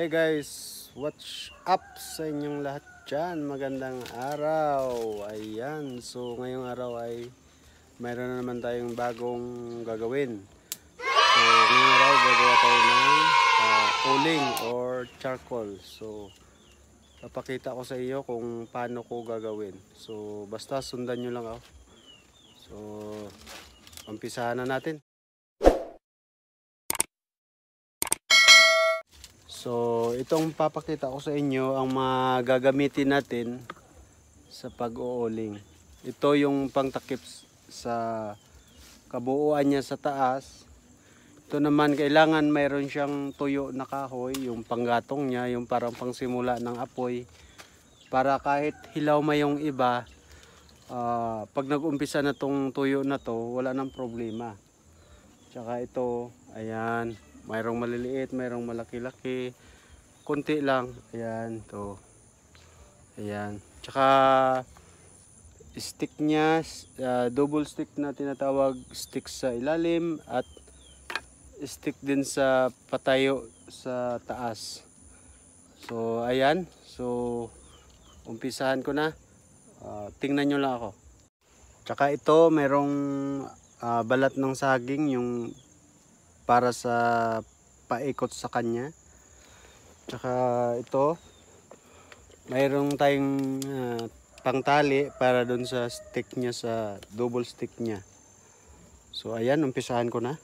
Hey guys, what's up sa inyong lahat dyan? Magandang araw. Ayan, so ngayong araw ay mayroon na naman tayong bagong gagawin. So ngayong araw gagawa tayo ng uling or charcoal. So papakita ko sa iyo kung paano ko gagawin. So basta sundan nyo lang ako. So umpisahan na natin. So, itong papakita ko sa inyo ang mga gagamitin natin sa pag-uuling. Ito yung pangtakip sa kabuuan niya sa taas. Ito naman kailangan mayroon siyang tuyo na kahoy, yung panggatong niya, yung parang pangsimula ng apoy. Para kahit hilaw may yung iba, pag nag-umpisa na tong tuyo na to, wala nang problema. Tsaka ito, ayan. Mayroong maliliit, mayroong malaki-laki. Kunti lang. Ayan, to. Ayan. Tsaka stick niya, double stick na tinatawag, stick sa ilalim at stick din sa patayo sa taas. So, ayan. So, umpisahan ko na. Tingnan nyo lang ako. Tsaka ito, mayroong balat ng saging, yung para sa paikot sa kanya. Tsaka ito, mayroong tayong pangtali para dun sa stick niya, sa double stick niya. So ayan, umpisahan ko na.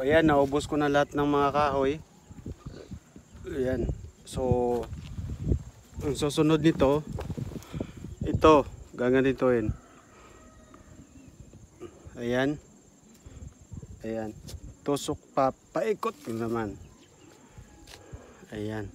ayan, naubos ko na lahat ng mga kahoy. Ayan. So, ang susunod nito, ito, gaganituin. Ayan. Ayan. Tusok pa, paikot naman. Ayan.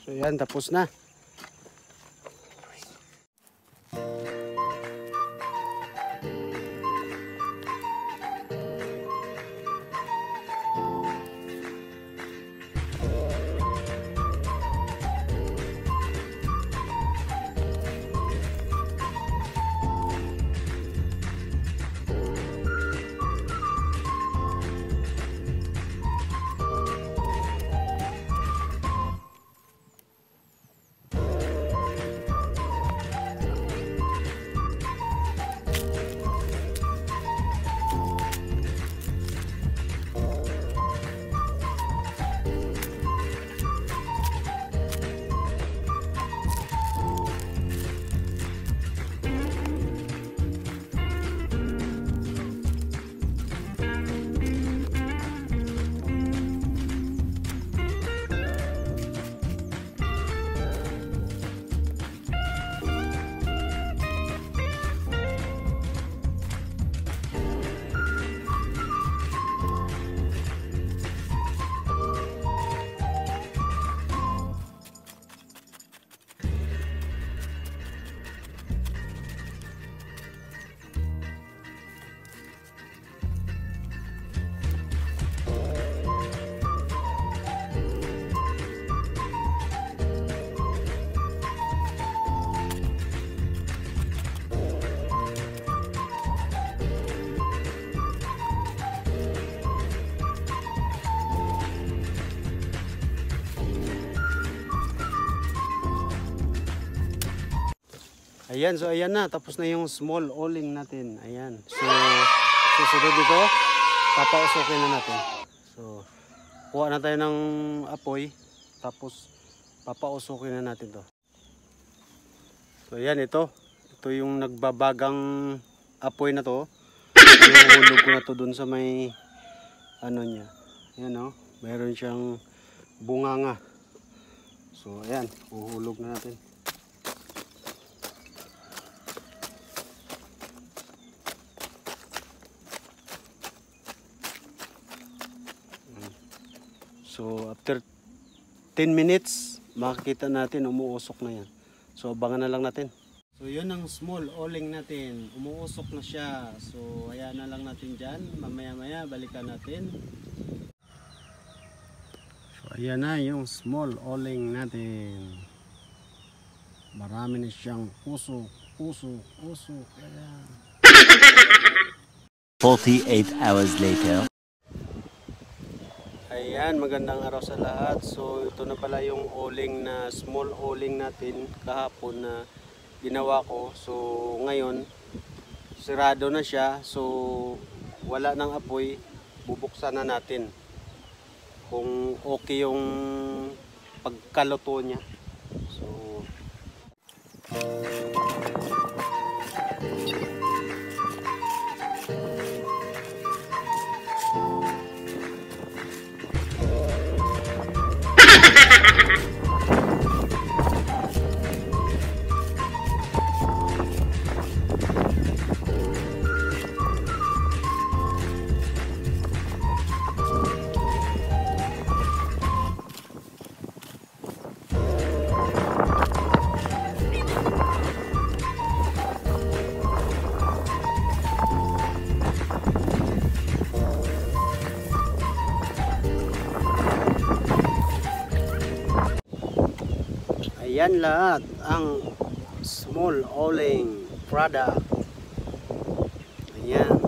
So yan, tapos na. Ayan, so ayan na, tapos na yung small oling natin. Ayan. So, susunod dito, papausokin na natin. So, kuha na tayo ng apoy, tapos papausokin na natin to. So, ayan, ito. Ito yung nagbabagang apoy na to. Inuhulog ko na to dun sa may, ano niya. Ayan o, mayroon siyang bunganga. So, ayan, uhulog na natin. So after 10 minutes, makikita natin umuusok na yan. So abangan na lang natin. So yun ang small oling natin. Umuusok na siya. So hayaan na lang natin dyan. Mamaya-maya balikan natin. So ayan na yung small oling natin. Marami na siyang usok. Ayan. 48 hours later. Ayan, magandang araw sa lahat. So ito na pala yung oling na small oling natin kahapon na ginawa ko. So ngayon sirado na siya. So wala ng apoy, bubuksan na natin kung okay yung pagkaluto niya. So ayan lahat ang small oling product. Ayan.